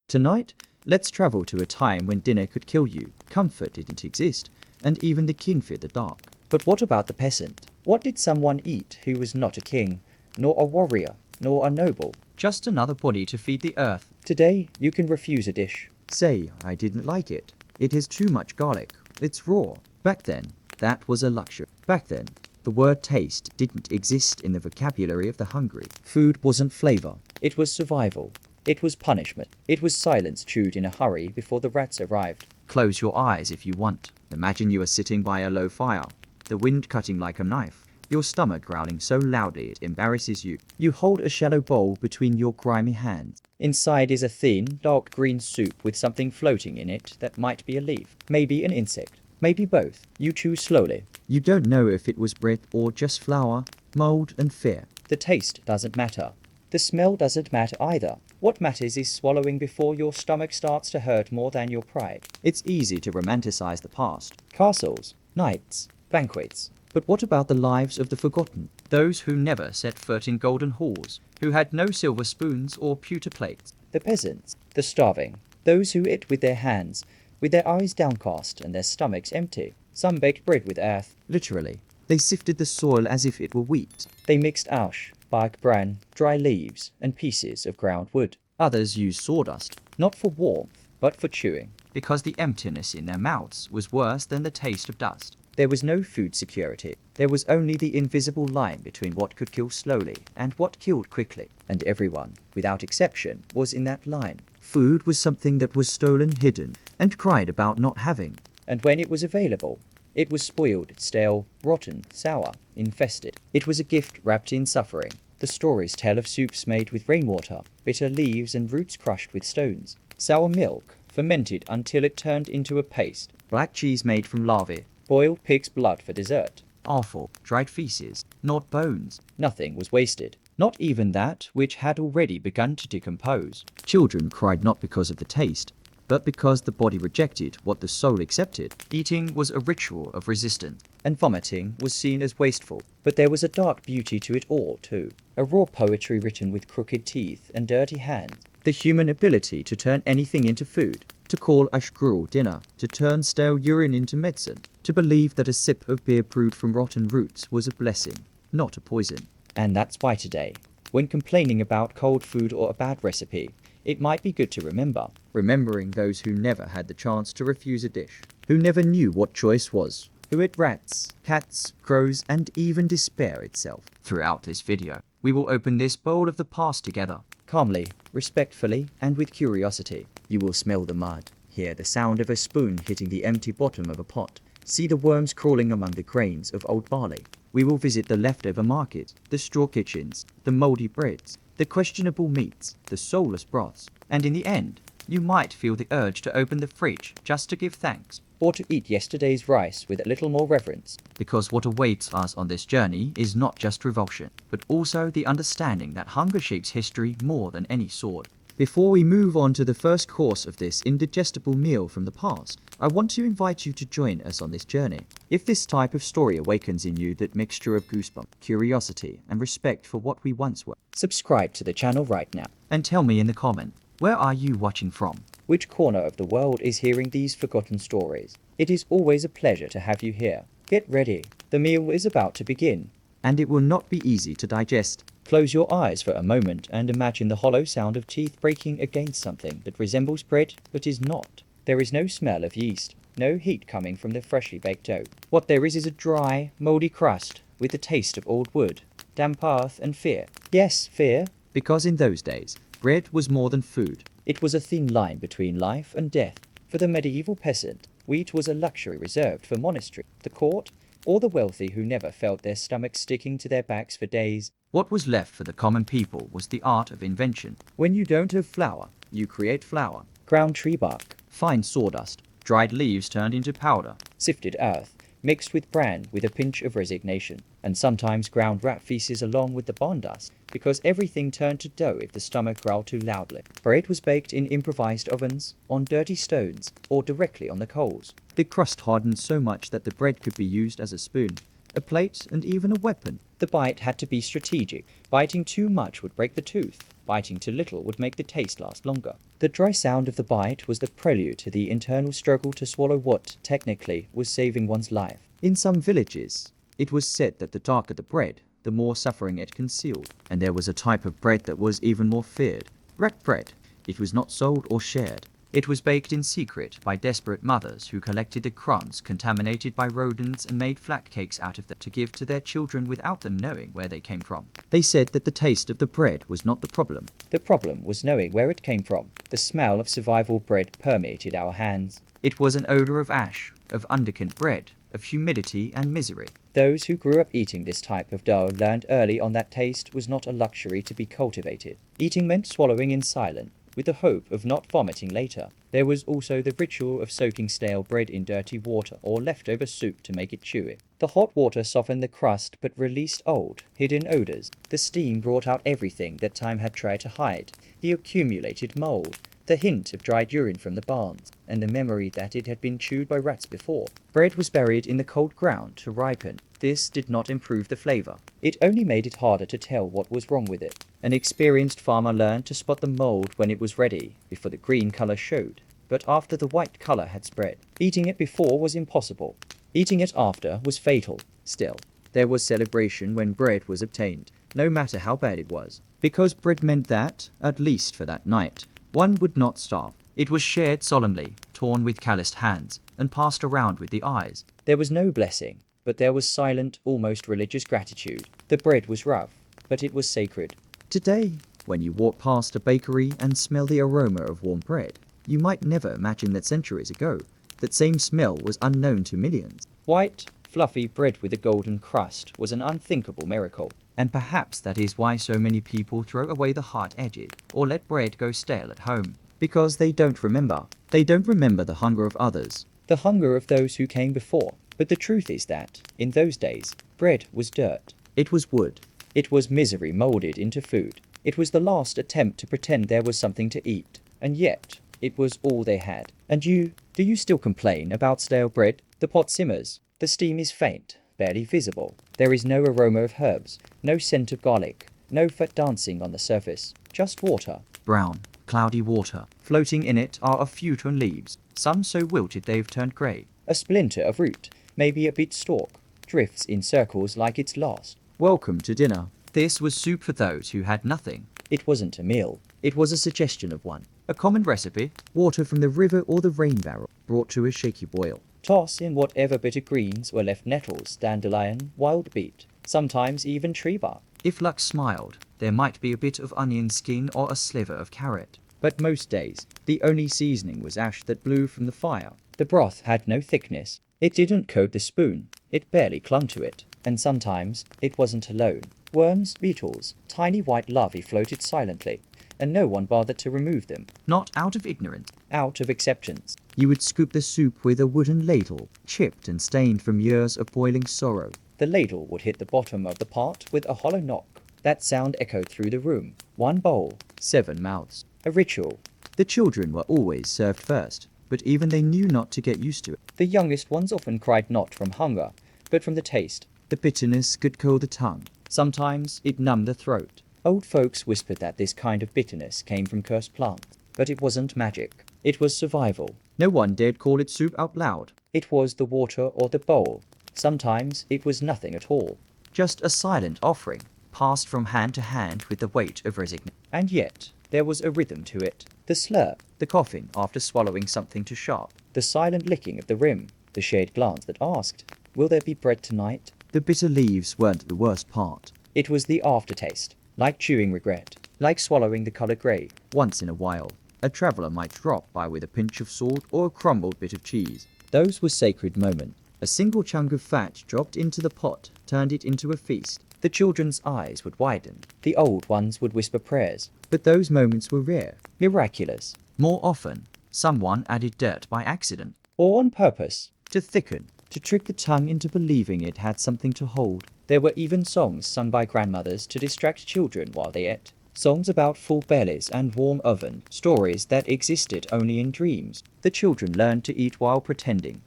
Tonight, let's travel to a time when dinner could kill you, comfort didn't exist, and even the king feared the dark. But what about the peasant? What did someone eat who was not a king, nor a warrior, nor a noble? Just another body to feed the earth. Today, you can refuse a dish. Say, I didn't like it. It has too much garlic. It's raw. Back then, that was a luxury. Back then, the word taste didn't exist in the vocabulary of the hungry. Food wasn't flavor. It was survival. It was punishment. It was silence chewed in a hurry before the rats arrived. Close your eyes if you want. Imagine you are sitting by a low fire, the wind cutting like a knife, your stomach growling so loudly it embarrasses you. You hold a shallow bowl between your grimy hands. Inside is a thin, dark green soup with something floating in it that might be a leaf, maybe an insect, maybe both. You chew slowly. You don't know if it was bread or just flour, mold and fear. The taste doesn't matter. The smell doesn't matter either. What matters is swallowing before your stomach starts to hurt more than your pride. It's easy to romanticize the past. Castles, knights, banquets. But what about the lives of the forgotten? Those who never set foot in golden halls, who had no silver spoons or pewter plates. The peasants, the starving, those who ate with their hands, with their eyes downcast and their stomachs empty. Some baked bread with earth. Literally, they sifted the soil as if it were wheat. They mixed ash, bark bran, dry leaves, and pieces of ground wood. Others used sawdust, not for warmth, but for chewing. Because the emptiness in their mouths was worse than the taste of dust. There was no food security. There was only the invisible line between what could kill slowly and what killed quickly. And everyone, without exception, was in that line. Food was something that was stolen, hidden, and cried about not having. And when it was available, it was spoiled, stale, rotten, sour, infested. It was a gift wrapped in suffering. The stories tell of soups made with rainwater, bitter leaves and roots crushed with stones, sour milk, fermented until it turned into a paste, black cheese made from larvae, boiled pig's blood for dessert. Awful, dried feces, not bones. Nothing was wasted, not even that which had already begun to decompose. Children cried not because of the taste, but because the body rejected what the soul accepted. Eating was a ritual of resistance. And vomiting was seen as wasteful. But there was a dark beauty to it all, too. A raw poetry written with crooked teeth and dirty hands. The human ability to turn anything into food. To call a gruel dinner. To turn stale urine into medicine. To believe that a sip of beer brewed from rotten roots was a blessing, not a poison. And that's why today, when complaining about cold food or a bad recipe, it might be good to remember. Remembering those who never had the chance to refuse a dish. Who never knew what choice was. Who ate rats, cats, crows, and even despair itself. Throughout this video, we will open this bowl of the past together. Calmly, respectfully, and with curiosity. You will smell the mud, hear the sound of a spoon hitting the empty bottom of a pot, see the worms crawling among the grains of old barley. We will visit the leftover market, the straw kitchens, the moldy breads, the questionable meats, the soulless broths, and in the end, you might feel the urge to open the fridge just to give thanks. Or to eat yesterday's rice with a little more reverence. Because what awaits us on this journey is not just revulsion, but also the understanding that hunger shapes history more than any sword. Before we move on to the first course of this indigestible meal from the past, I want to invite you to join us on this journey. If this type of story awakens in you that mixture of goosebumps, curiosity, and respect for what we once were, subscribe to the channel right now. And tell me in the comment, where are you watching from? Which corner of the world is hearing these forgotten stories? It is always a pleasure to have you here. Get ready. The meal is about to begin. And it will not be easy to digest. Close your eyes for a moment and imagine the hollow sound of teeth breaking against something that resembles bread but is not. There is no smell of yeast, no heat coming from the freshly baked dough. What there is a dry, mouldy crust with the taste of old wood, damp earth and fear. Yes, fear. Because in those days, bread was more than food. It was a thin line between life and death. For the medieval peasant, wheat was a luxury reserved for monastery, the court, or the wealthy who never felt their stomachs sticking to their backs for days. What was left for the common people was the art of invention. When you don't have flour, you create flour. Ground tree bark, fine sawdust, dried leaves turned into powder, sifted earth, mixed with bran with a pinch of resignation, and sometimes ground rat feces along with the barn dust, because everything turned to dough if the stomach growled too loudly. Bread was baked in improvised ovens, on dirty stones, or directly on the coals. The crust hardened so much that the bread could be used as a spoon. a plate, and even a weapon. The bite had to be strategic. Biting too much would break the tooth. Biting too little would make the taste last longer. The dry sound of the bite was the prelude to the internal struggle to swallow what, technically, was saving one's life. In some villages, it was said that the darker the bread, the more suffering it concealed. And there was a type of bread that was even more feared. Wrecked bread. It was not sold or shared. It was baked in secret by desperate mothers who collected the crumbs contaminated by rodents and made flat cakes out of them to give to their children without them knowing where they came from. They said that the taste of the bread was not the problem. The problem was knowing where it came from. The smell of survival bread permeated our hands. It was an odor of ash, of undercooked bread, of humidity and misery. Those who grew up eating this type of dough learned early on that taste was not a luxury to be cultivated. Eating meant swallowing in silence, with the hope of not vomiting later. There was also the ritual of soaking stale bread in dirty water or leftover soup to make it chewy. The hot water softened the crust but released old, hidden odors. The steam brought out everything that time had tried to hide, the accumulated mold, the hint of dried urine from the barns, and the memory that it had been chewed by rats before. Bread was buried in the cold ground to ripen. This did not improve the flavor. It only made it harder to tell what was wrong with it. An experienced farmer learned to spot the mold when it was ready, before the green color showed, but after the white color had spread. Eating it before was impossible. Eating it after was fatal. Still, there was celebration when bread was obtained, no matter how bad it was, because bread meant that, at least for that night, one would not starve. It was shared solemnly, torn with calloused hands, and passed around with the eyes. There was no blessing, but there was silent, almost religious gratitude. The bread was rough, but it was sacred. Today, when you walk past a bakery and smell the aroma of warm bread, you might never imagine that centuries ago, that same smell was unknown to millions. White, fluffy bread with a golden crust was an unthinkable miracle. And perhaps that is why so many people throw away the hard edges, or let bread go stale at home. Because they don't remember. They don't remember the hunger of others. The hunger of those who came before. But the truth is that, in those days, bread was dirt. It was wood. It was misery molded into food. It was the last attempt to pretend there was something to eat. And yet, it was all they had. And do you still complain about stale bread? The pot simmers. The steam is faint, barely visible. There is no aroma of herbs, no scent of garlic, no fat dancing on the surface. Just water. Brown, cloudy water. Floating in it are a few torn leaves, some so wilted they've turned grey. A splinter of root, maybe a bit stalk, drifts in circles like it's lost. Welcome to dinner. This was soup for those who had nothing. It wasn't a meal. It was a suggestion of one. A common recipe, water from the river or the rain barrel, brought to a shaky boil. Toss in whatever bitter greens were left: nettles, dandelion, wild beet, sometimes even tree bark. If luck smiled, there might be a bit of onion skin or a sliver of carrot. But most days, the only seasoning was ash that blew from the fire. The broth had no thickness. It didn't coat the spoon. It barely clung to it. And sometimes, it wasn't alone. Worms, beetles, tiny white larvae floated silently, and no one bothered to remove them. Not out of ignorance. Out of acceptance. You would scoop the soup with a wooden ladle, chipped and stained from years of boiling sorrow. The ladle would hit the bottom of the pot with a hollow knock. That sound echoed through the room. 1 bowl, 7 mouths. A ritual. The children were always served first, but even they knew not to get used to it. The youngest ones often cried not from hunger, but from the taste. The bitterness could cool the tongue. Sometimes it numbed the throat. Old folks whispered that this kind of bitterness came from cursed plants, but it wasn't magic. It was survival. No one dared call it soup out loud. It was the water or the bowl. Sometimes it was nothing at all. Just a silent offering, passed from hand to hand with the weight of resignation. And yet, there was a rhythm to it. The slurp, The coughing after swallowing something too sharp. the silent licking of the rim, the shared glance that asked, "Will there be bread tonight?" The bitter leaves weren't the worst part. It was the aftertaste, like chewing regret, like swallowing the color gray. Once in a while, a traveller might drop by with a pinch of salt or a crumbled bit of cheese. Those were sacred moments. A single chunk of fat dropped into the pot turned it into a feast. The children's eyes would widen. The old ones would whisper prayers. But those moments were rare. Miraculous. More often, someone added dirt by accident, Or on purpose. to thicken, to trick the tongue into believing it had something to hold. There were even songs sung by grandmothers to distract children while they ate. Songs about full bellies and warm oven, stories that existed only in dreams. The children learned to eat while pretending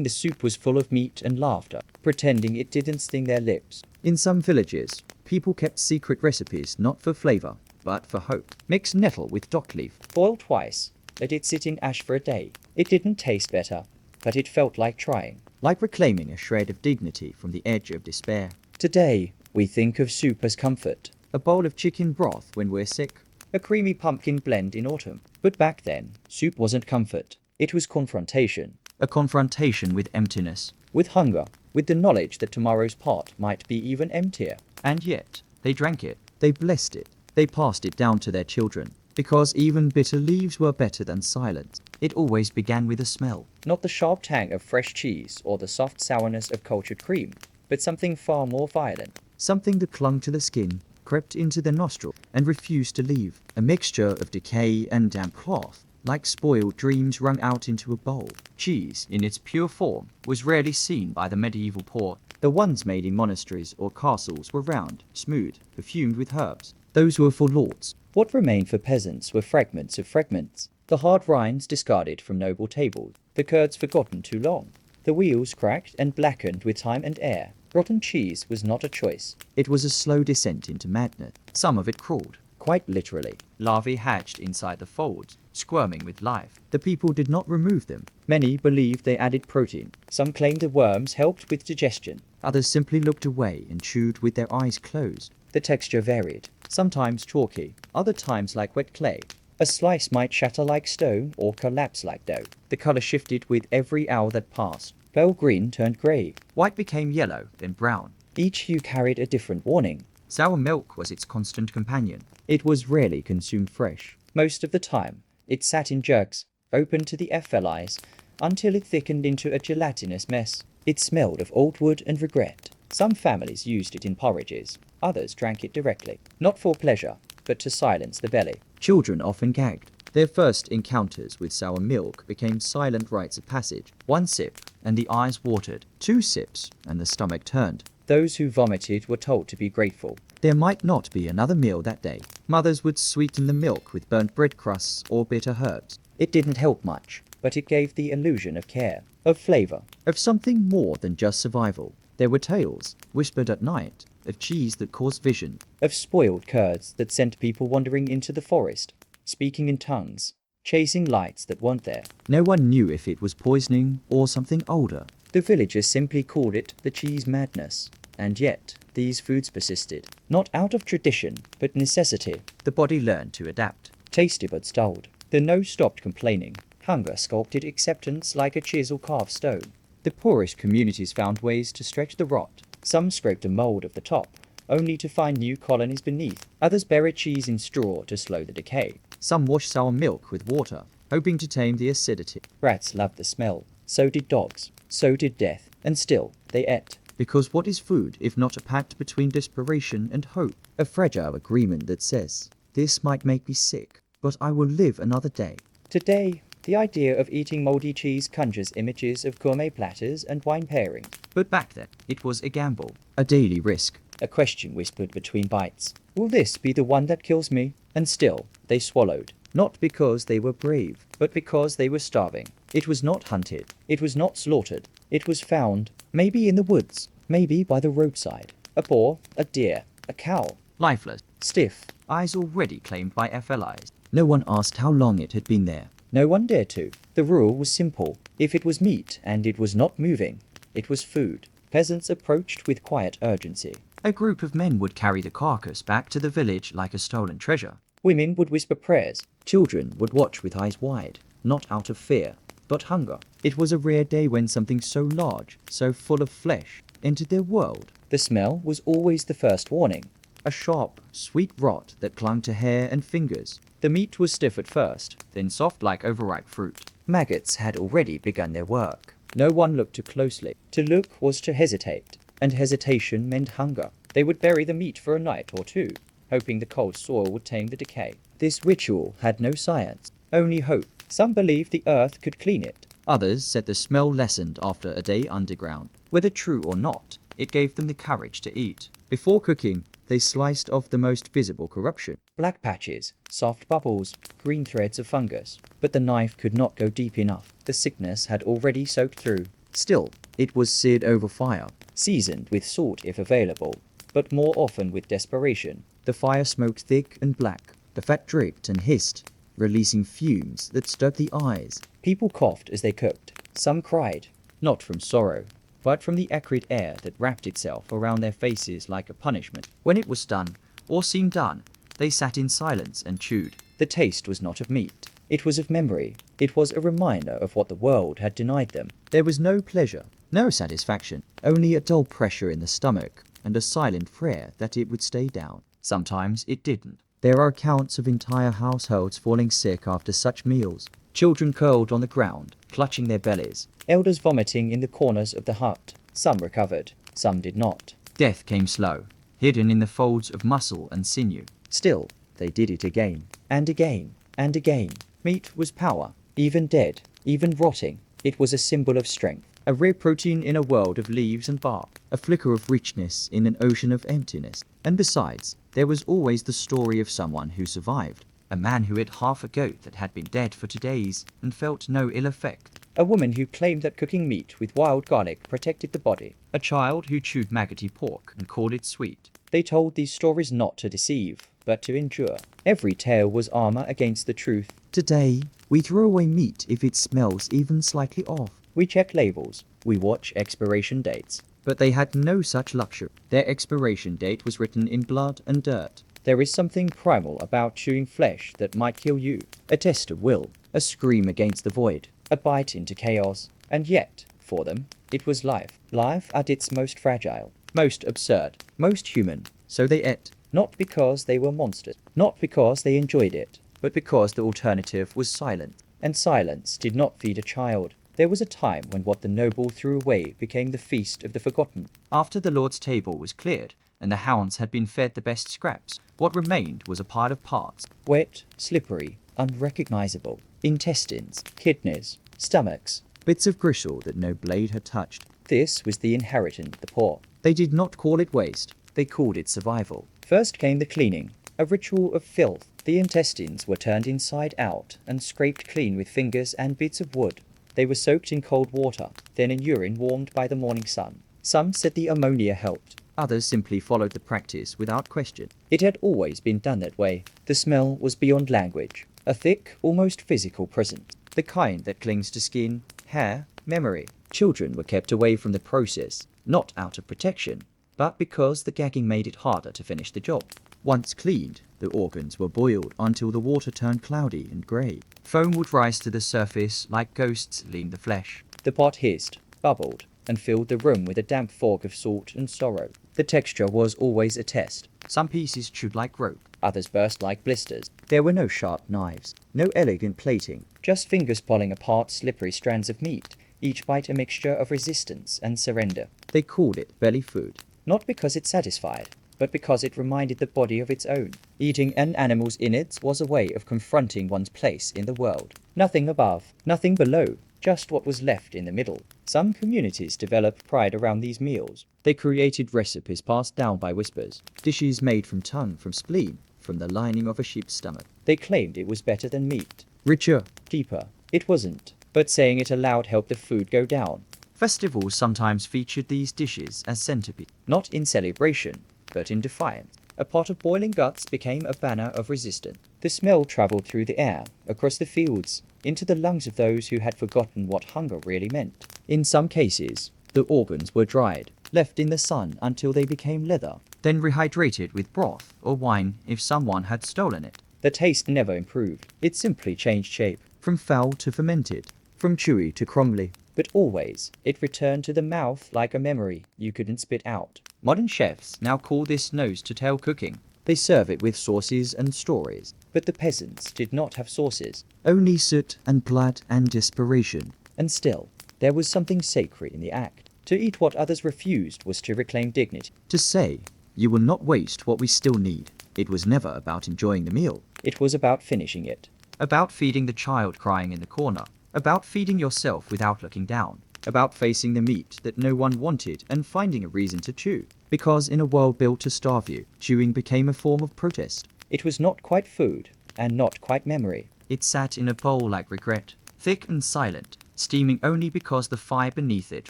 the soup was full of meat and laughter. pretending it didn't sting their lips. In some villages, people kept secret recipes not for flavor, but for hope. Mix nettle with dock leaf. Boil twice. Let it sit in ash for a day. It didn't taste better, but it felt like trying. Like reclaiming a shred of dignity from the edge of despair. Today, we think of soup as comfort. A bowl of chicken broth when we're sick. A creamy pumpkin blend in autumn. But back then, soup wasn't comfort. It was confrontation. A confrontation with emptiness. With hunger. With the knowledge that tomorrow's pot might be even emptier. And yet, they drank it. They blessed it. They passed it down to their children. Because even bitter leaves were better than silence. It always began with a smell. Not the sharp tang of fresh cheese or the soft sourness of cultured cream, but something far more violent. Something that clung to the skin, crept into the nostril, and refused to leave. A mixture of decay and damp cloth, like spoiled dreams wrung out into a bowl. Cheese, in its pure form, was rarely seen by the medieval poor. The ones made in monasteries or castles were round, smooth, perfumed with herbs. Those were for lords. What remained for peasants were fragments of fragments. The hard rinds discarded from noble tables, the curds forgotten too long, the wheels cracked and blackened with time and air. Rotten cheese was not a choice. It was a slow descent into madness. Some of it crawled. Quite literally. Larvae hatched inside the folds, squirming with life. The people did not remove them. Many believed they added protein. Some claimed the worms helped with digestion. Others simply looked away and chewed with their eyes closed. The texture varied. Sometimes chalky, other times like wet clay. A slice might shatter like stone or collapse like dough. The color shifted with every hour that passed. Pale green turned grey. White became yellow, then brown. Each hue carried a different warning. Sour milk was its constant companion. It was rarely consumed fresh. Most of the time, it sat in jugs, open to the FLIs, until it thickened into a gelatinous mess. It smelled of old wood and regret. Some families used it in porridges. Others drank it directly, not for pleasure, but to silence the belly. Children often gagged. Their first encounters with sour milk became silent rites of passage. 1 sip, and the eyes watered. 2 sips, and the stomach turned. Those who vomited were told to be grateful. There might not be another meal that day. Mothers would sweeten the milk with burnt bread crusts or bitter herbs. It didn't help much, but it gave the illusion of care, of flavor, of something more than just survival. There were tales, whispered at night, of cheese that caused vision, of spoiled curds that sent people wandering into the forest, speaking in tongues, chasing lights that weren't there. No one knew if it was poisoning or something older. The villagers simply called it the cheese madness. And yet, these foods persisted, not out of tradition, but necessity. The body learned to adapt. Tasty but stalled. The nose stopped complaining. Hunger sculpted acceptance like a chisel carved stone. The poorest communities found ways to stretch the rot. Some scraped a mold of the top, only to find new colonies beneath. Others buried cheese in straw to slow the decay. Some washed sour milk with water, hoping to tame the acidity. Rats loved the smell. So did dogs. So did death. And still, they ate. Because what is food if not a pact between desperation and hope? A fragile agreement that says, this might make me sick, but I will live another day. Today, the idea of eating moldy cheese conjures images of gourmet platters and wine pairing. But back then, it was a gamble, a daily risk. A question whispered between bites. Will this be the one that kills me? And still, they swallowed. Not because they were brave, but because they were starving. It was not hunted. It was not slaughtered. It was found, maybe in the woods, maybe by the roadside. A boar, a deer, a cow. Lifeless, stiff, eyes already claimed by FLIs. No one asked how long it had been there. No one dared to. The rule was simple. If it was meat and it was not moving, it was food. Peasants approached with quiet urgency. A group of men would carry the carcass back to the village like a stolen treasure. Women would whisper prayers. Children would watch with eyes wide, not out of fear, but hunger. It was a rare day when something so large, so full of flesh, entered their world. The smell was always the first warning. A sharp, sweet rot that clung to hair and fingers. The meat was stiff at first, then soft like overripe fruit. Maggots had already begun their work. No one looked too closely. To look was to hesitate, and hesitation meant hunger. They would bury the meat for a night or two, hoping the cold soil would tame the decay. This ritual had no science, only hope. Some believed the earth could clean it. Others said the smell lessened after a day underground. Whether true or not, it gave them the courage to eat. Before cooking, they sliced off the most visible corruption. Black patches, soft bubbles, green threads of fungus. But the knife could not go deep enough. The sickness had already soaked through. Still, it was seared over fire, seasoned with salt if available, but more often with desperation. The fire smoked thick and black. The fat dripped and hissed, releasing fumes that stung the eyes. People coughed as they cooked. Some cried, not from sorrow, but from the acrid air that wrapped itself around their faces like a punishment. When it was done, or seemed done, they sat in silence and chewed. The taste was not of meat. It was of memory. It was a reminder of what the world had denied them. There was no pleasure, no satisfaction, only a dull pressure in the stomach and a silent prayer that it would stay down. Sometimes it didn't. There are accounts of entire households falling sick after such meals. Children curled on the ground, clutching their bellies. Elders vomiting in the corners of the hut. Some recovered, some did not. Death came slow, hidden in the folds of muscle and sinew. Still, they did it again, and again, and again. Meat was power, even dead, even rotting. It was a symbol of strength, a rare protein in a world of leaves and bark, a flicker of richness in an ocean of emptiness. And besides, there was always the story of someone who survived. A man who ate half a goat that had been dead for 2 days and felt no ill effect. A woman who claimed that cooking meat with wild garlic protected the body. A child who chewed maggoty pork and called it sweet. They told these stories not to deceive, but to endure. Every tale was armor against the truth. Today, we throw away meat if it smells even slightly off. We check labels. We watch expiration dates. But they had no such luxury. Their expiration date was written in blood and dirt. There is something primal about chewing flesh that might kill you. A test of will, a scream against the void, a bite into chaos. And yet, for them, it was life. Life at its most fragile, most absurd, most human. So they ate, not because they were monsters, not because they enjoyed it, but because the alternative was silence. And silence did not feed a child. There was a time when what the noble threw away became the feast of the forgotten. After the Lord's table was cleared, and the hounds had been fed the best scraps, what remained was a pile of parts. Wet, slippery, unrecognizable. Intestines, kidneys, stomachs, bits of gristle that no blade had touched. This was the inheritance of the poor. They did not call it waste. They called it survival. First came the cleaning, a ritual of filth. The intestines were turned inside out and scraped clean with fingers and bits of wood. They were soaked in cold water, then in urine warmed by the morning sun. Some said the ammonia helped. Others simply followed the practice without question. It had always been done that way. The smell was beyond language, a thick, almost physical presence, the kind that clings to skin, hair, memory. Children were kept away from the process, not out of protection, but because the gagging made it harder to finish the job. Once cleaned, the organs were boiled until the water turned cloudy and grey. Foam would rise to the surface like ghosts leaned the flesh. The pot hissed, bubbled, and filled the room with a damp fog of salt and sorrow. The texture was always a test. Some pieces chewed like rope. Others burst like blisters. There were no sharp knives, no elegant plating, just fingers pulling apart slippery strands of meat, each bite a mixture of resistance and surrender. They called it belly food, not because it satisfied, but because it reminded the body of its own. Eating an animal's innards was a way of confronting one's place in the world. Nothing above, nothing below, just what was left in the middle. Some communities developed pride around these meals. They created recipes passed down by whispers, dishes made from tongue, from spleen, from the lining of a sheep's stomach. They claimed it was better than meat, richer, deeper. It wasn't, but saying it aloud helped the food go down. Festivals sometimes featured these dishes as centerpiece. Not in celebration, but in defiance. A pot of boiling guts became a banner of resistance. The smell traveled through the air, across the fields, into the lungs of those who had forgotten what hunger really meant. In some cases, the organs were dried, left in the sun until they became leather, then rehydrated with broth or wine if someone had stolen it. The taste never improved. It simply changed shape, from foul to fermented, from chewy to crumbly. But always, it returned to the mouth like a memory you couldn't spit out. Modern chefs now call this nose-to-tail cooking. They serve it with sauces and stories. But the peasants did not have sauces. Only soot and blood and desperation. And still, there was something sacred in the act. To eat what others refused was to reclaim dignity. To say, you will not waste what we still need. It was never about enjoying the meal. It was about finishing it. About feeding the child crying in the corner. About feeding yourself without looking down. About facing the meat that no one wanted and finding a reason to chew. Because in a world built to starve you, chewing became a form of protest. It was not quite food, and not quite memory. It sat in a bowl like regret, thick and silent, steaming only because the fire beneath it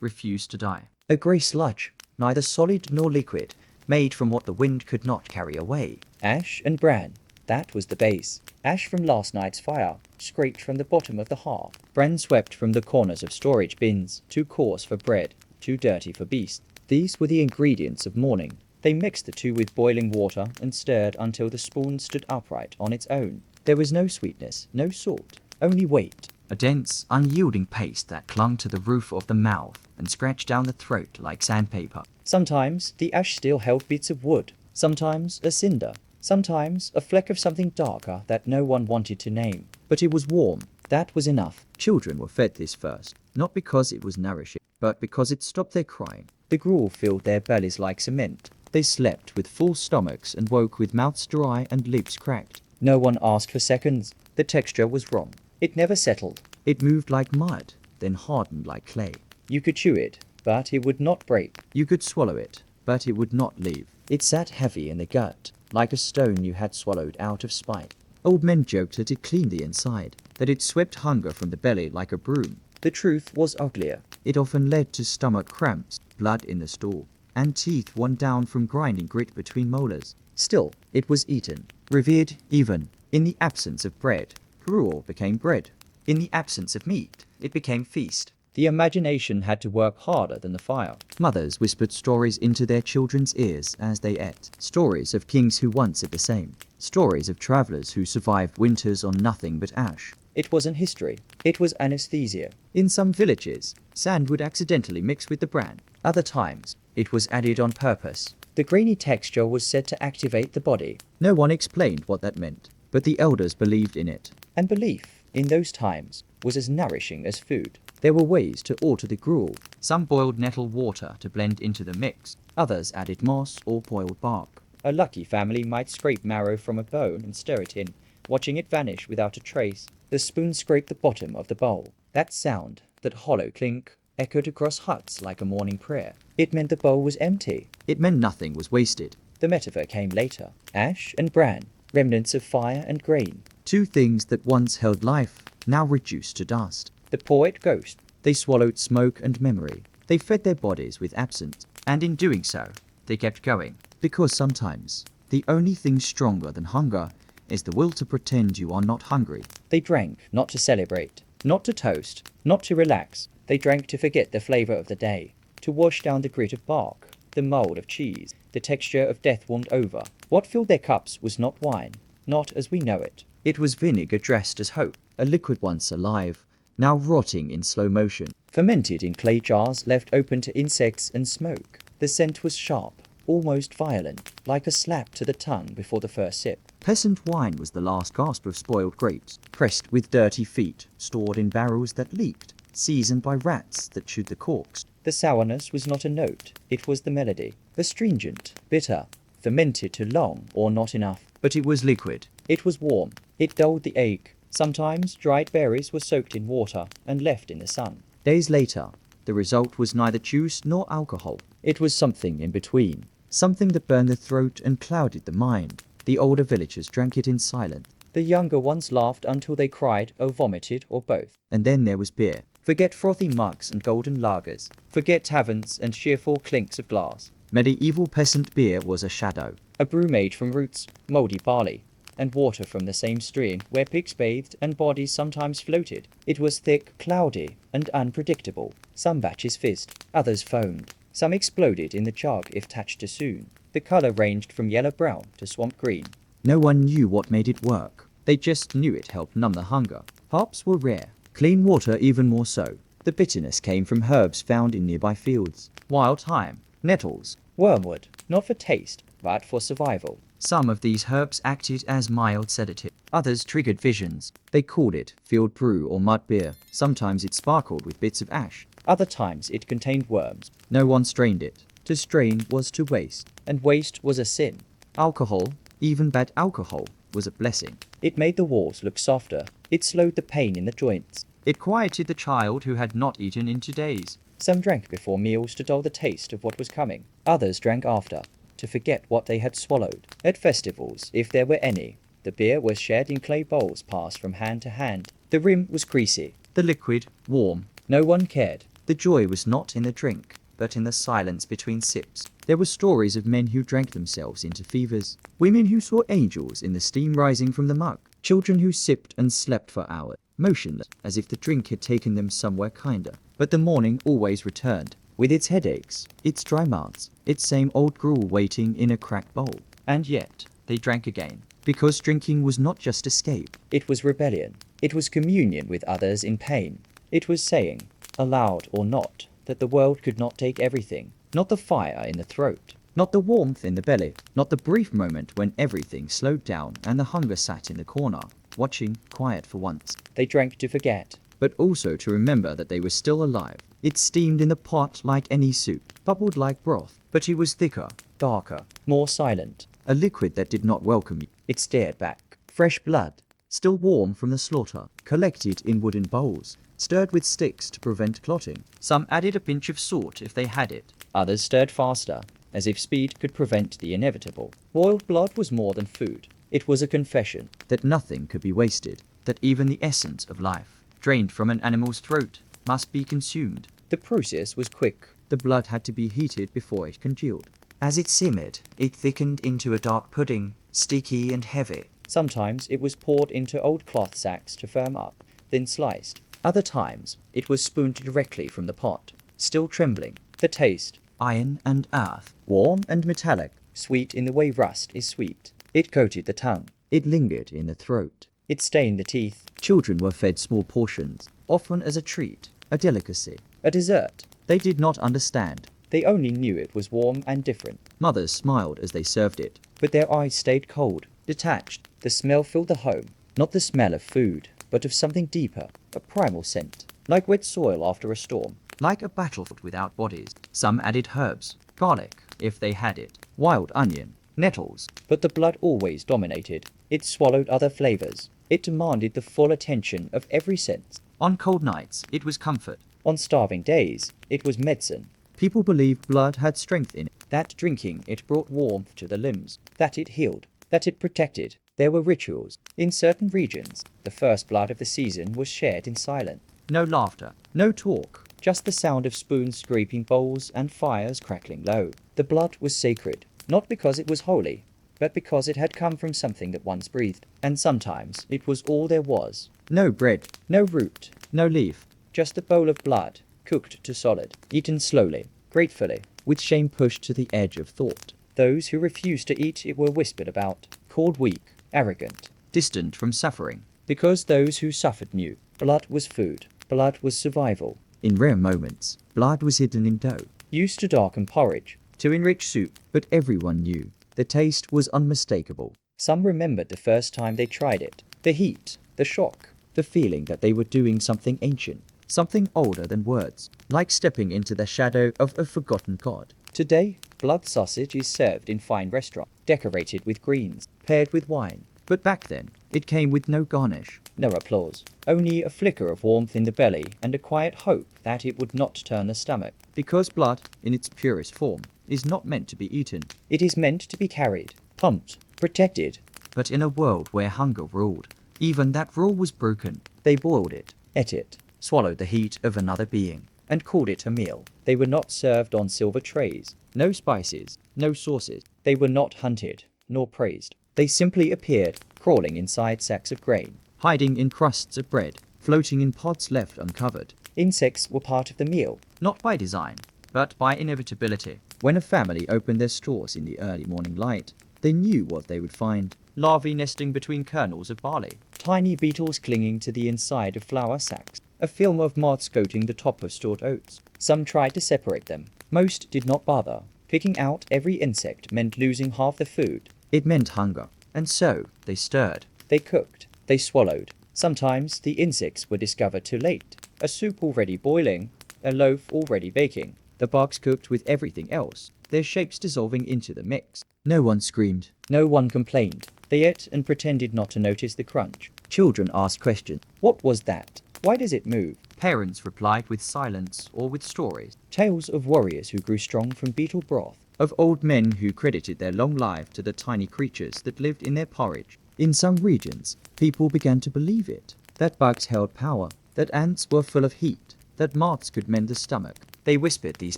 refused to die. A grey sludge, neither solid nor liquid, made from what the wind could not carry away. Ash and bran, that was the base. Ash from last night's fire, scraped from the bottom of the hearth. Bran swept from the corners of storage bins, too coarse for bread, too dirty for beasts. These were the ingredients of morning. They mixed the two with boiling water and stirred until the spoon stood upright on its own. There was no sweetness, no salt, only weight. A dense, unyielding paste that clung to the roof of the mouth and scratched down the throat like sandpaper. Sometimes the ash still held bits of wood, sometimes a cinder, sometimes a fleck of something darker that no one wanted to name. But it was warm. That was enough. Children were fed this first, not because it was nourishing, but because it stopped their crying. The gruel filled their bellies like cement. They slept with full stomachs and woke with mouths dry and lips cracked. No one asked for seconds. The texture was wrong. It never settled. It moved like mud, then hardened like clay. You could chew it, but it would not break. You could swallow it, but it would not leave. It sat heavy in the gut, like a stone you had swallowed out of spite. Old men joked that it cleaned the inside, that it swept hunger from the belly like a broom. The truth was uglier. It often led to stomach cramps, blood in the stool, and teeth worn down from grinding grit between molars. Still, it was eaten. Revered even. In the absence of bread, gruel became bread. In the absence of meat, it became feast. The imagination had to work harder than the fire. Mothers whispered stories into their children's ears as they ate. Stories of kings who once did the same. Stories of travelers who survived winters on nothing but ash. It wasn't history. It was anesthesia. In some villages, sand would accidentally mix with the bran. Other times, it was added on purpose. The grainy texture was said to activate the body. No one explained what that meant, but the elders believed in it. And belief, in those times, was as nourishing as food. There were ways to alter the gruel. Some boiled nettle water to blend into the mix. Others added moss or boiled bark. A lucky family might scrape marrow from a bone and stir it in, watching it vanish without a trace. The spoon scraped the bottom of the bowl. That sound, that hollow clink, echoed across huts like a morning prayer. It meant the bowl was empty. It meant nothing was wasted. The metaphor came later. Ash and bran, remnants of fire and grain. Two things that once held life, now reduced to dust. The poet ghost. They swallowed smoke and memory. They fed their bodies with absence. And in doing so, they kept going. Because sometimes, the only thing stronger than hunger is the will to pretend you are not hungry. They drank not to celebrate, not to toast, not to relax. They drank to forget the flavor of the day, to wash down the grit of bark, the mold of cheese, the texture of death warmed over. What filled their cups was not wine, not as we know it. It was vinegar dressed as hope, a liquid once alive, now rotting in slow motion. Fermented in clay jars left open to insects and smoke. The scent was sharp, almost violent, like a slap to the tongue before the first sip. Peasant wine was the last gasp of spoiled grapes, pressed with dirty feet, stored in barrels that leaked, seasoned by rats that chewed the corks. The sourness was not a note, it was the melody. Astringent, bitter, fermented too long or not enough. But it was liquid. It was warm. It dulled the ache. Sometimes dried berries were soaked in water and left in the sun. Days later, the result was neither juice nor alcohol. It was something in between. Something that burned the throat and clouded the mind. The older villagers drank it in silence. The younger ones laughed until they cried or vomited or both. And then there was beer. Forget frothy mugs and golden lagers. Forget taverns and cheerful clinks of glass. Medieval peasant beer was a shadow. A brew made from roots, mouldy barley, and water from the same stream where pigs bathed and bodies sometimes floated. It was thick, cloudy, and unpredictable. Some batches fizzed, others foamed. Some exploded in the jug if touched too soon. The color ranged from yellow-brown to swamp green. No one knew what made it work. They just knew it helped numb the hunger. Harps were rare. Clean water even more so. The bitterness came from herbs found in nearby fields. Wild thyme, nettles, Wormwood, not for taste, but for survival. Some of these herbs acted as mild sedative. Others triggered visions. They called it field brew or mud beer. Sometimes it sparkled with bits of ash. Other times it contained worms. No one strained it. To strain was to waste. And waste was a sin. Alcohol, even bad alcohol, was a blessing. It made the walls look softer. It slowed the pain in the joints. It quieted the child who had not eaten in 2 days. Some drank before meals to dull the taste of what was coming. Others drank after, to forget what they had swallowed. At festivals, if there were any, the beer was shared in clay bowls passed from hand to hand. The rim was greasy. The liquid, warm, No one cared. The joy was not in the drink, but in the silence between sips. There were stories of men who drank themselves into fevers, women who saw angels in the steam rising from the mug, children who sipped and slept for hours, motionless, as if the drink had taken them somewhere kinder. But the morning always returned, with its headaches, its dry mouths, its same old gruel waiting in a cracked bowl. And yet, they drank again, because drinking was not just escape. It was rebellion. It was communion with others in pain. It was saying, aloud or not, that the world could not take everything. Not the fire in the throat, Not the warmth in the belly, not the brief moment when everything slowed down and the hunger sat in the corner, watching, quiet for once. they drank to forget. But also to remember that they were still alive. It steamed in the pot like any soup, bubbled like broth, but it was thicker, darker, More silent. a liquid that did not welcome you. It stared back. Fresh blood, still warm from the slaughter, collected in wooden bowls, stirred with sticks to prevent clotting. Some added a pinch of salt if they had it. Others stirred faster, as if speed could prevent the inevitable. Boiled blood was more than food. It was a confession. That nothing could be wasted, that even the essence of life, drained from an animal's throat, must be consumed. The process was quick. The blood had to be heated before it congealed. As it simmered, it thickened into a dark pudding, sticky and heavy. Sometimes it was poured into old cloth sacks to firm up, then sliced. Other times it was spooned directly from the pot, still trembling. The taste, Iron and earth. warm and metallic, sweet in the way rust is sweet. It coated the tongue. It lingered in the throat. It stained the teeth. Children were fed small portions, often as a treat, a delicacy. A dessert. They did not understand. They only knew it was warm and different. Mothers smiled as they served it. But their eyes stayed cold, detached. The smell filled the home. Not the smell of food, but of something deeper, a primal scent, like wet soil after a storm. Like a battlefield without bodies. Some added herbs, garlic, if they had it, wild onion, nettles. But the blood always dominated. It swallowed other flavors. It demanded the full attention of every sense. On cold nights, it was comfort. On starving days, it was medicine. People believed blood had strength in it. That drinking it brought warmth to the limbs, that it healed, that it protected. There were rituals. In certain regions, the first blood of the season was shared in silence. No laughter, no talk. Just the sound of spoons scraping bowls and fires crackling low. The blood was sacred, not because it was holy, but because it had come from something that once breathed. And sometimes it was all there was. No bread, No root, no leaf. just a bowl of blood, cooked to solid, eaten slowly, gratefully. With shame pushed to the edge of thought. Those who refused to eat it were whispered about, called weak, arrogant. Distant from suffering. Because those who suffered knew. Blood was food. Blood was survival. In rare moments, blood was hidden in dough. Used to darken porridge. To enrich soup. But everyone knew. The taste was unmistakable. Some remembered the first time they tried it. The heat, the shock, the feeling that they were doing something ancient. Something older than words. Like stepping into the shadow of a forgotten god. Today, blood sausage is served in fine restaurants, decorated with greens, paired with wine. But back then, it came with no garnish. No applause. Only a flicker of warmth in the belly and a quiet hope that it would not turn the stomach. Because blood, in its purest form, is not meant to be eaten. It is meant to be carried, pumped, protected. But in a world where hunger ruled, even that rule was broken. They boiled it, Ate it, swallowed the heat of another being. and called it a meal. They were not served on silver trays. No spices, no sauces. They were not hunted, nor praised. They simply appeared, crawling inside sacks of grain. Hiding in crusts of bread, floating in pods left uncovered. Insects were part of the meal. Not by design, but by inevitability. When a family opened their stores in the early morning light, they knew what they would find. Larvae nesting between kernels of barley. Tiny beetles clinging to the inside of flour sacks. A film of moths coating the top of stored oats. Some tried to separate them. Most did not bother. Picking out every insect meant losing half the food. It meant hunger. And so, they stirred. They cooked. They swallowed. Sometimes the insects were discovered too late. A soup already boiling. A loaf already baking. The bugs cooked with everything else, their shapes dissolving into the mix. No one screamed. No one complained. They ate and pretended not to notice the crunch. Children asked questions. What was that? Why does it move? Parents replied with silence or with stories. Tales of warriors who grew strong from beetle broth. Of old men who credited their long life to the tiny creatures that lived in their porridge. In some regions, people began to believe it. That bugs held power. That ants were full of heat. that moths could mend the stomach. They whispered these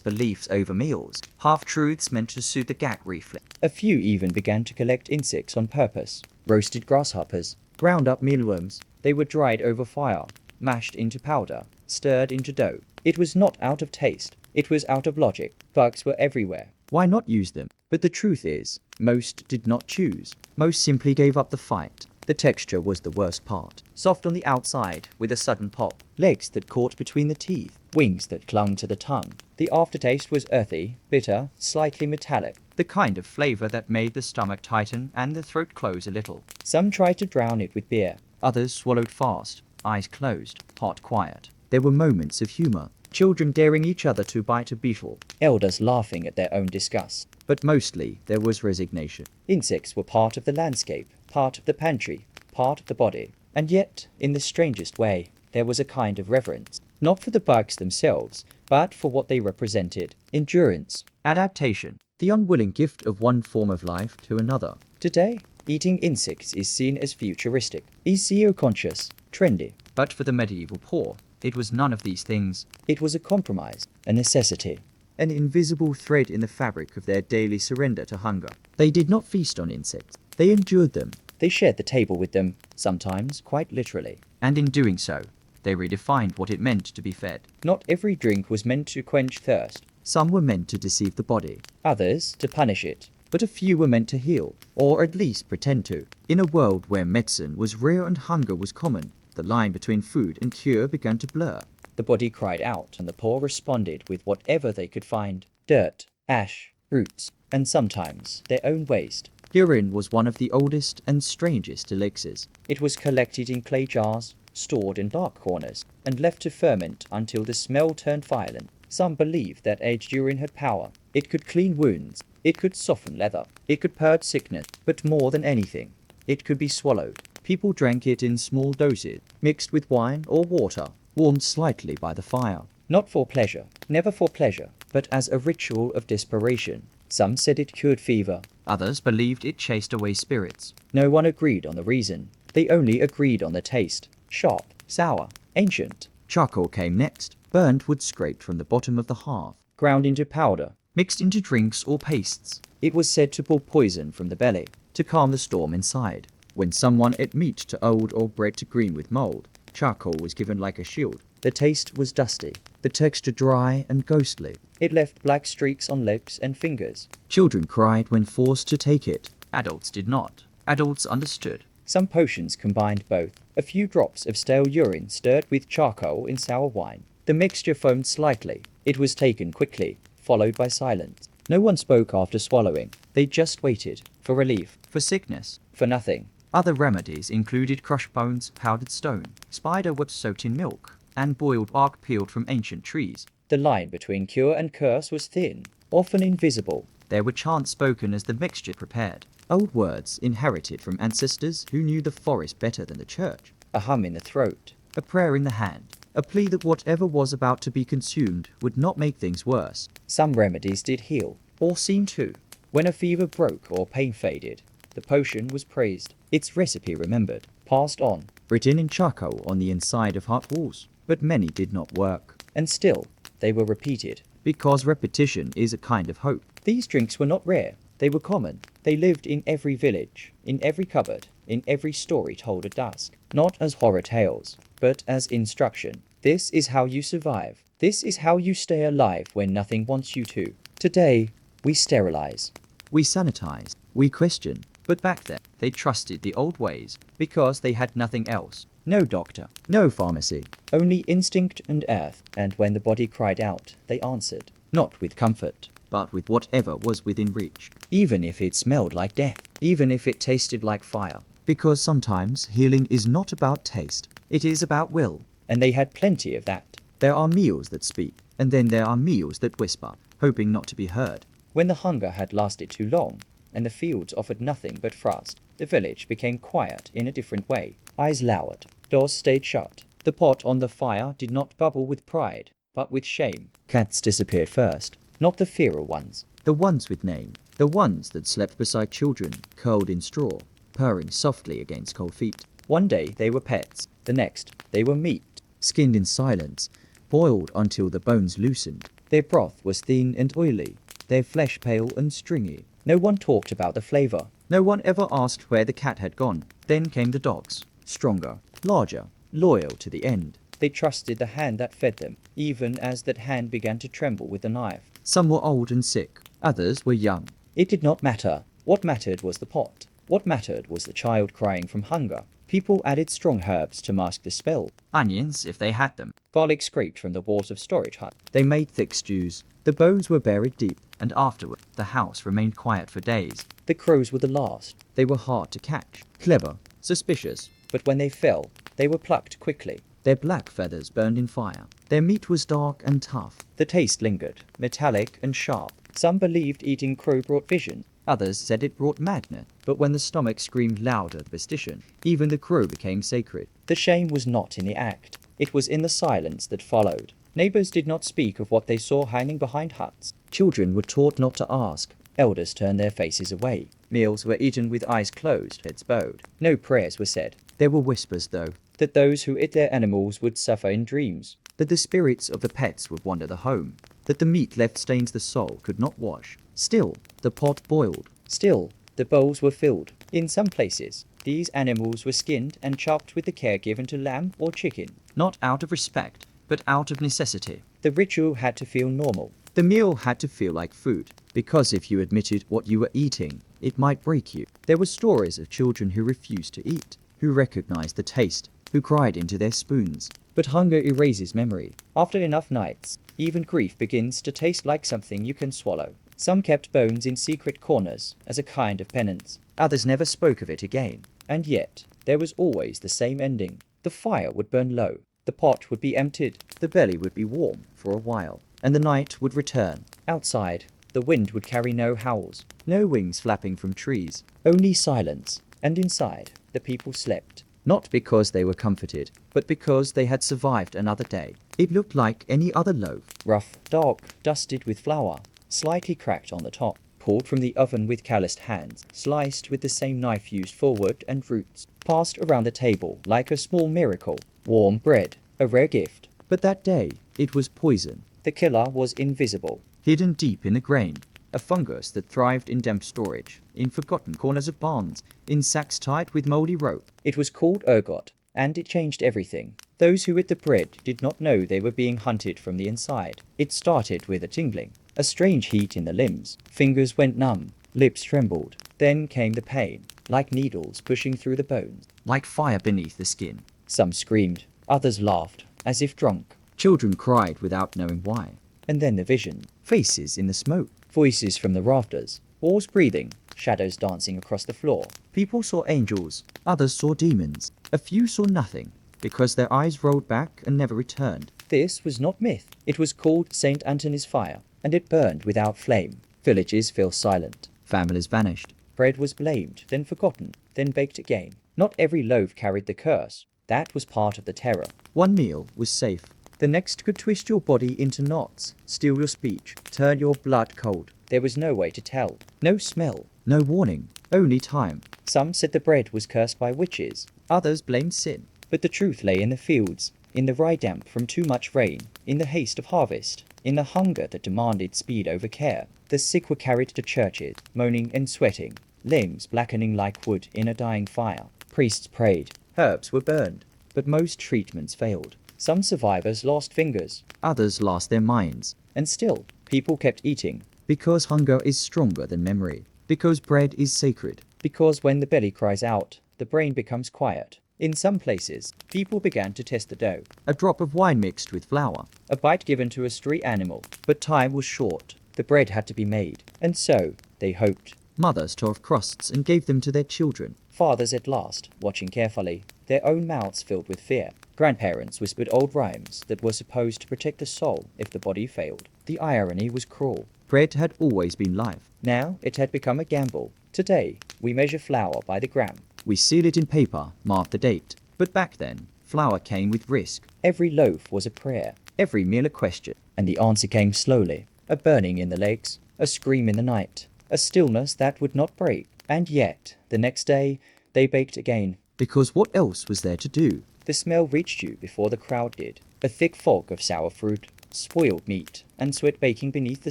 beliefs over meals, half-truths meant to soothe the gag reflex. A few even began to collect insects on purpose. Roasted grasshoppers, ground up mealworms. They were dried over fire, mashed into powder, stirred into dough. It was not out of taste. It was out of logic. Bugs were everywhere. Why not use them? But the truth is, most did not choose. Most simply gave up the fight. The texture was the worst part. Soft on the outside, with a sudden pop. Legs that caught between the teeth. Wings that clung to the tongue. The aftertaste was earthy, bitter, slightly metallic. The kind of flavor that made the stomach tighten and the throat close a little. Some tried to drown it with beer. Others swallowed fast, eyes closed, heart quiet. There were moments of humor. Children daring each other to bite a beetle. Elders laughing at their own disgust. But mostly there was resignation. Insects were part of the landscape, part of the pantry, part of the body. And yet, in the strangest way, there was a kind of reverence. Not for the bugs themselves, but for what they represented. Endurance. Adaptation. The unwilling gift of one form of life to another. Today, eating insects is seen as futuristic, eco-conscious, trendy. But for the medieval poor, it was none of these things. It was a compromise, a necessity. An invisible thread in the fabric of their daily surrender to hunger. They did not feast on insects. They endured them. They shared the table with them, sometimes quite literally. And in doing so, they redefined what it meant to be fed. Not every drink was meant to quench thirst. Some were meant to deceive the body. Others to punish it. But a few were meant to heal, or at least pretend to. In a world where medicine was rare and hunger was common, the line between food and cure began to blur. The body cried out, and the poor responded with whatever they could find. Dirt, ash, roots, and sometimes their own waste. Urine was one of the oldest and strangest elixirs. It was collected in clay jars, stored in dark corners, and left to ferment until the smell turned violent. Some believed that aged urine had power. It could clean wounds. It could soften leather. It could purge sickness. But more than anything, it could be swallowed. People drank it in small doses, mixed with wine or water, warmed slightly by the fire. Not for pleasure, never for pleasure, but as a ritual of desperation. Some said it cured fever. Others believed it chased away spirits. No one agreed on the reason. They only agreed on the taste. Sharp, sour, ancient. Charcoal came next. Burnt wood scraped from the bottom of the hearth. Ground into powder. Mixed into drinks or pastes. It was said to pull poison from the belly. To calm the storm inside. When someone ate meat to old or bread to green with mold, charcoal was given like a shield. The taste was dusty. The texture dry and ghostly. It left black streaks on lips and fingers. Children cried when forced to take it. Adults did not. Adults understood. Some potions combined both. A few drops of stale urine stirred with charcoal in sour wine. The mixture foamed slightly. It was taken quickly, followed by silence. No one spoke after swallowing. They just waited. For relief. For sickness. For nothing. Other remedies included crushed bones, powdered stone, spider webs soaked in milk, and boiled bark peeled from ancient trees. The line between cure and curse was thin, often invisible. There were chants spoken as the mixture prepared. Old words inherited from ancestors who knew the forest better than the church. A hum in the throat. A prayer in the hand. A plea that whatever was about to be consumed would not make things worse. Some remedies did heal, or seemed to. When a fever broke or pain faded, the potion was praised, its recipe remembered, passed on, written in charcoal on the inside of heart walls. But many did not work. And still, they were repeated. Because repetition is a kind of hope. These drinks were not rare. They were common. They lived in every village, in every cupboard, in every story told at dusk. Not as horror tales, but as instruction. This is how you survive. This is how you stay alive when nothing wants you to. Today, we sterilize. We sanitize. We question. But back then, they trusted the old ways because they had nothing else. No doctor, no pharmacy. Only instinct and earth. And when the body cried out, they answered. Not with comfort, but with whatever was within reach. Even if it smelled like death. Even if it tasted like fire. Because sometimes healing is not about taste. It is about will. And they had plenty of that. There are meals that speak, and then there are meals that whisper, hoping not to be heard. When the hunger had lasted too long, and the fields offered nothing but frost, the village became quiet in a different way. Eyes lowered, doors stayed shut. The pot on the fire did not bubble with pride, but with shame. Cats disappeared first, not the feral ones. The ones with name, the ones that slept beside children, curled in straw, purring softly against cold feet. One day they were pets, the next they were meat. Skinned in silence, boiled until the bones loosened. Their broth was thin and oily, their flesh pale and stringy. No one talked about the flavor. No one ever asked where the cat had gone. Then came the dogs, stronger, larger, loyal to the end. They trusted the hand that fed them, even as that hand began to tremble with the knife. Some were old and sick, others were young. It did not matter. What mattered was the pot. What mattered was the child crying from hunger. People added strong herbs to mask the spell. Onions, if they had them. Garlic scraped from the walls of storage hut. They made thick stews. The bones were buried deep, and afterward, the house remained quiet for days. The crows were the last. They were hard to catch, clever, suspicious. But when they fell, they were plucked quickly. Their black feathers burned in fire. Their meat was dark and tough. The taste lingered, metallic and sharp. Some believed eating crow brought vision. Others said it brought madness. But when the stomach screamed louder superstition, even the crow became sacred. The shame was not in the act. It was in the silence that followed. Neighbors did not speak of what they saw hanging behind huts. Children were taught not to ask. Elders turned their faces away. Meals were eaten with eyes closed, heads bowed. No prayers were said. There were whispers, though, That those who ate their animals would suffer in dreams. that the spirits of the pets would wander the home, that the meat left stains the soul could not wash. Still, the pot boiled. Still, the bowls were filled. In some places, these animals were skinned and chopped with the care given to lamb or chicken. Not out of respect, but out of necessity. The ritual had to feel normal. The meal had to feel like food, because if you admitted what you were eating, it might break you. There were stories of children who refused to eat, who recognized the taste, who cried into their spoons. But hunger erases memory. After enough nights, even grief begins to taste like something you can swallow. Some kept bones in secret corners as a kind of penance. Others never spoke of it again. And yet, there was always the same ending. The fire would burn low. The pot would be emptied. The belly would be warm for a while. And the night would return. Outside, the wind would carry no howls. No wings flapping from trees. Only silence. And inside, the people slept. Not because they were comforted, but because they had survived another day. It looked like any other loaf. Rough, dark, dusted with flour, slightly cracked on the top, pulled from the oven with calloused hands, sliced with the same knife used for wood and roots, passed around the table like a small miracle. Warm bread, a rare gift. But that day, it was poison. The killer was invisible. Hidden deep in the grain. A fungus that thrived in damp storage, in forgotten corners of barns, in sacks tied with moldy rope. It was called ergot, and it changed everything. Those who ate the bread did not know they were being hunted from the inside. It started with a tingling, a strange heat in the limbs. Fingers went numb, lips trembled. Then came the pain, like needles pushing through the bones. Like fire beneath the skin. Some screamed, others laughed, as if drunk. Children cried without knowing why. And then the vision. Faces in the smoke. Voices from the rafters. Walls breathing. Shadows dancing across the floor. People saw angels. Others saw demons. A few saw nothing, because their eyes rolled back and never returned. This was not myth. It was called St. Anthony's fire, and it burned without flame. Villages fell silent. Families vanished. Bread was blamed, then forgotten, then baked again. Not every loaf carried the curse. That was part of the terror. One meal was safe. The next could twist your body into knots, steal your speech, turn your blood cold. There was no way to tell. No smell. No warning. Only time. Some said the bread was cursed by witches. Others blamed sin. But the truth lay in the fields, in the rye damp from too much rain, in the haste of harvest, in the hunger that demanded speed over care. The sick were carried to churches, moaning and sweating, limbs blackening like wood in a dying fire. Priests prayed. Herbs were burned. But most treatments failed. Some survivors lost fingers. Others lost their minds. And still, people kept eating. Because hunger is stronger than memory. Because bread is sacred. Because when the belly cries out, the brain becomes quiet. In some places, people began to test the dough. A drop of wine mixed with flour. A bite given to a stray animal. But time was short. The bread had to be made. And so, they hoped. Mothers tore off crusts and gave them to their children. Fathers at last, watching carefully, their own mouths filled with fear. Grandparents whispered old rhymes that were supposed to protect the soul if the body failed. The irony was cruel. Bread had always been life. Now it had become a gamble. Today, we measure flour by the gram. We seal it in paper, mark the date. But back then, flour came with risk. Every loaf was a prayer, every meal a question. And the answer came slowly. A burning in the legs, a scream in the night, a stillness that would not break. And yet, the next day, they baked again. Because what else was there to do? The smell reached you before the crowd did. A thick fog of sour fruit, spoiled meat, and sweat baking beneath the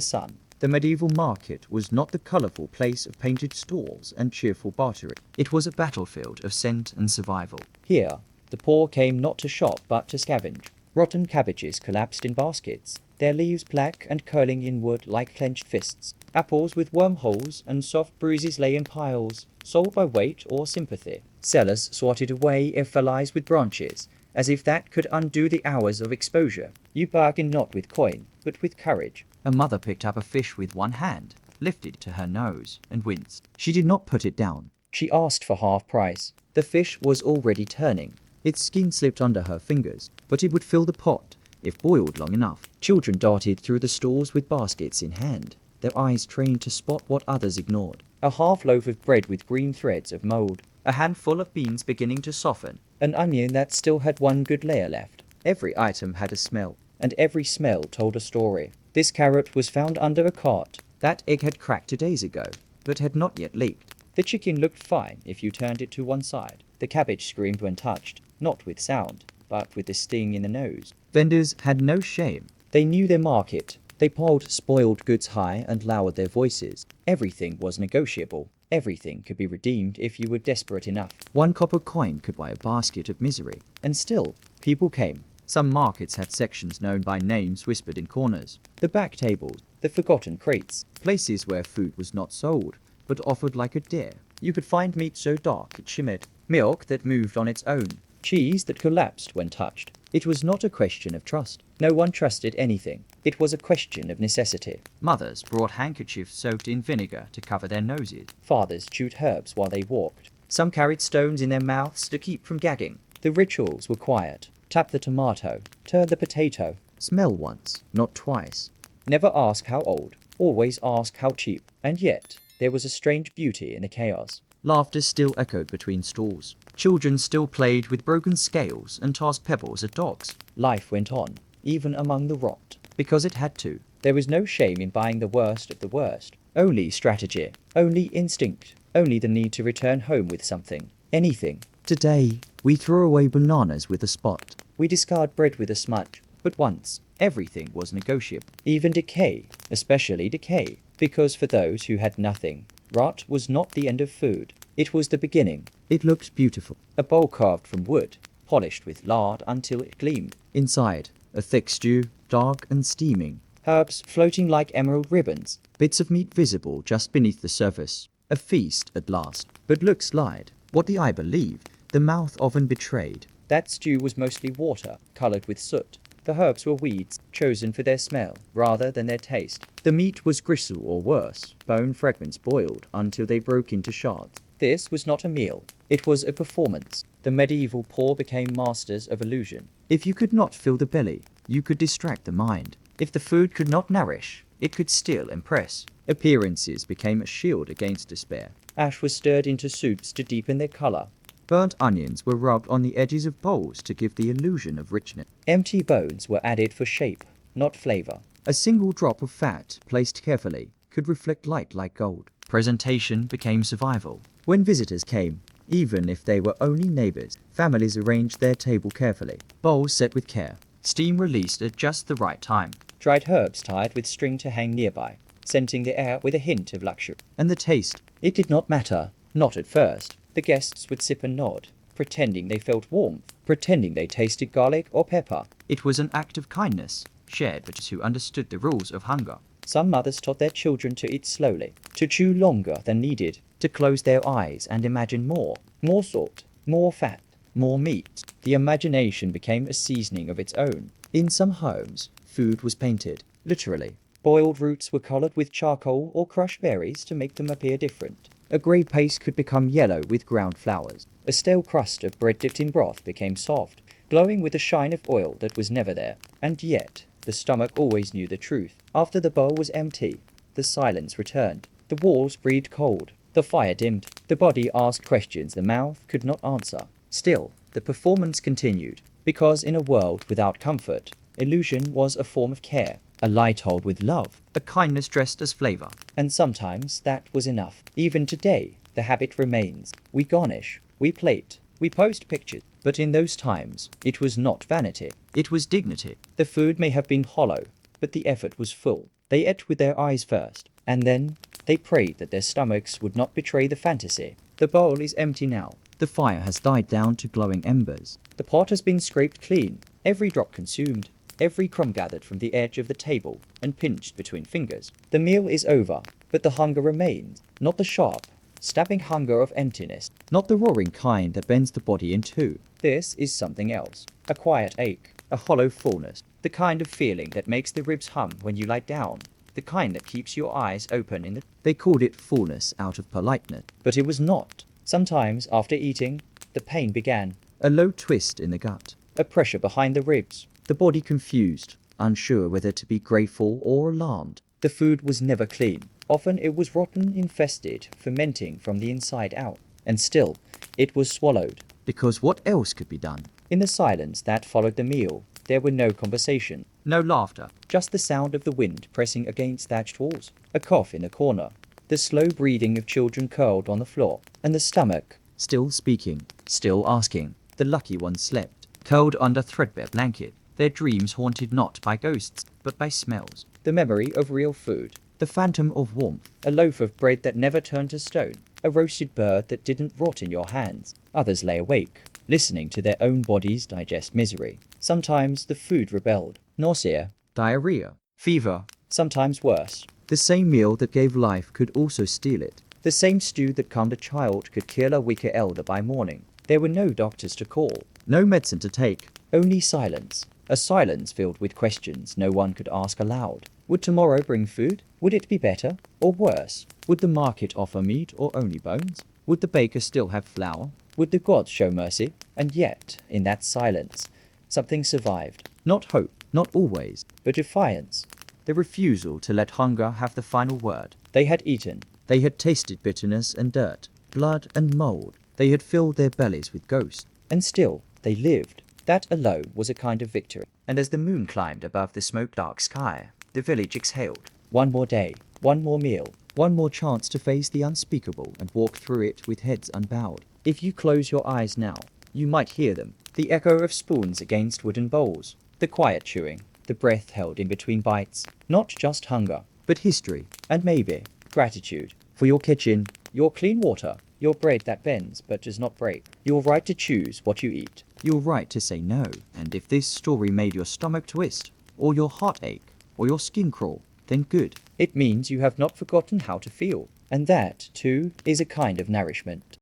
sun. The medieval market was not the colourful place of painted stalls and cheerful bartering. It was a battlefield of scent and survival. Here, the poor came not to shop but to scavenge. Rotten cabbages collapsed in baskets, their leaves black and curling inward like clenched fists. Apples with wormholes and soft bruises lay in piles, sold by weight or sympathy. Sellers sorted away ephalies with branches, as if that could undo the hours of exposure. You bargained not with coin, but with courage. A mother picked up a fish with one hand, lifted it to her nose, and winced. She did not put it down. She asked for half price. The fish was already turning. Its skin slipped under her fingers, but it would fill the pot if boiled long enough. Children darted through the stalls with baskets in hand, their eyes trained to spot what others ignored. A half loaf of bread with green threads of mould, a handful of beans beginning to soften, an onion that still had one good layer left. Every item had a smell, and every smell told a story. This carrot was found under a cart. That egg had cracked 2 days ago, but had not yet leaked. The chicken looked fine if you turned it to one side. The cabbage screamed when touched, not with sound, but with the sting in the nose. Vendors had no shame. They knew their market. They piled spoiled goods high and lowered their voices. Everything was negotiable. Everything could be redeemed if you were desperate enough. 1 copper coin could buy a basket of misery. And still, people came. Some markets had sections known by names whispered in corners. The back tables, the forgotten crates. Places where food was not sold, but offered like a dare. You could find meat so dark it shimmered. Milk that moved on its own. Cheese that collapsed when touched. It was not a question of trust. No one trusted anything. It was a question of necessity. Mothers brought handkerchiefs soaked in vinegar to cover their noses. Fathers chewed herbs while they walked. Some carried stones in their mouths to keep from gagging. The rituals were quiet. Tap the tomato. Turn the potato. Smell once, not twice. Never ask how old. Always ask how cheap. And yet, there was a strange beauty in the chaos. Laughter still echoed between stalls. Children still played with broken scales and tossed pebbles at dogs. Life went on, even among the rot. Because it had to. There was no shame in buying the worst of the worst. Only strategy. Only instinct. Only the need to return home with something. Anything. Today, we throw away bananas with a spot. We discard bread with a smudge. But once, everything was negotiable. Even decay. Especially decay. Because for those who had nothing, rot was not the end of food. It was the beginning. It looked beautiful. A bowl carved from wood, polished with lard until it gleamed. Inside, a thick stew, dark and steaming. Herbs floating like emerald ribbons. Bits of meat visible just beneath the surface. A feast at last. But looks lied. What the eye believed, the mouth often betrayed. That stew was mostly water, coloured with soot. The herbs were weeds, chosen for their smell, rather than their taste. The meat was gristle or worse, bone fragments boiled until they broke into shards. This was not a meal. It was a performance. The medieval poor became masters of illusion. If you could not fill the belly, you could distract the mind. If the food could not nourish, it could still impress. Appearances became a shield against despair. Ash was stirred into soups to deepen their colour. Burnt onions were rubbed on the edges of bowls to give the illusion of richness. Empty bones were added for shape, not flavour. A single drop of fat, placed carefully, could reflect light like gold. Presentation became survival. When visitors came, even if they were only neighbours, families arranged their table carefully. Bowls set with care. Steam released at just the right time. Dried herbs tied with string to hang nearby, scenting the air with a hint of luxury. And the taste. It did not matter. Not at first. The guests would sip and nod, pretending they felt warmth, pretending they tasted garlic or pepper. It was an act of kindness, shared by those who understood the rules of hunger. Some mothers taught their children to eat slowly, to chew longer than needed, to close their eyes and imagine more. More salt, more fat, more meat. The imagination became a seasoning of its own. In some homes, food was painted, literally. Boiled roots were coloured with charcoal or crushed berries to make them appear different. A grey paste could become yellow with ground flowers. A stale crust of bread dipped in broth became soft, glowing with a shine of oil that was never there. And yet, the stomach always knew the truth. After the bowl was empty, the silence returned. The walls breathed cold. The fire dimmed. The body asked questions the mouth could not answer. Still, the performance continued, because in a world without comfort, illusion was a form of care. A lie told with love. A kindness dressed as flavour. And sometimes that was enough. Even today, the habit remains. We garnish, we plate, we post pictures, But in those times, it was not vanity. It was dignity. The food may have been hollow, but the effort was full. They ate with their eyes first, and then they prayed that their stomachs would not betray the fantasy. The bowl is empty now. The fire has died down to glowing embers. The pot has been scraped clean, every drop consumed, every crumb gathered from the edge of the table and pinched between fingers. The meal is over, but the hunger remains, not the sharp, stabbing hunger of emptiness, Not the roaring kind that bends the body in two. This is something else. A quiet ache, a hollow fullness, the kind of feeling that makes the ribs hum when you lie down, the kind that keeps your eyes open in the... They called it fullness out of politeness. But it was not. Sometimes, after eating, the pain began, A low twist in the gut. a pressure behind the ribs. The body confused, unsure whether to be grateful or alarmed. The food was never clean. Often it was rotten, infested, fermenting from the inside out. And still, it was swallowed. Because what else could be done? In the silence that followed the meal, there were no conversation, No laughter. just the sound of the wind pressing against thatched walls, a cough in a corner, the slow breathing of children curled on the floor, and the stomach, Still speaking, still asking. The lucky ones slept, curled under threadbare blanket, their dreams haunted not by ghosts, but by smells. the memory of real food, The phantom of warmth. a loaf of bread that never turned to stone, a roasted bird that didn't rot in your hands. Others lay awake, listening to their own bodies digest misery. Sometimes the food rebelled, nausea, Diarrhea. Fever. sometimes worse. The same meal that gave life could also steal it. The same stew that calmed a child could kill a weaker elder by morning. There were no doctors to call, No medicine to take. only silence. A silence filled with questions no one could ask aloud. Would tomorrow bring food? Would it be better or worse? Would the market offer meat or only bones? Would the baker still have flour? Would the gods show mercy? And yet, in that silence, something survived. Not hope, Not always. but defiance. The refusal to let hunger have the final word. They had eaten. They had tasted bitterness and dirt, blood and mold. They had filled their bellies with ghosts. And still, they lived. That alone was a kind of victory. And as the moon climbed above the smoke-dark sky, the village exhaled. One more day, one more meal. One more chance to face the unspeakable and walk through it with heads unbowed. If you close your eyes now, you might hear them. The echo of spoons against wooden bowls. The quiet chewing. The breath held in between bites. Not just hunger, But history. and maybe gratitude. For your kitchen, your clean water, your bread that bends but does not break. Your right to choose what you eat. Your right to say no. And if this story made your stomach twist, or your heart ache, or your skin crawl, then good. It means you have not forgotten how to feel. And that, too, is a kind of nourishment.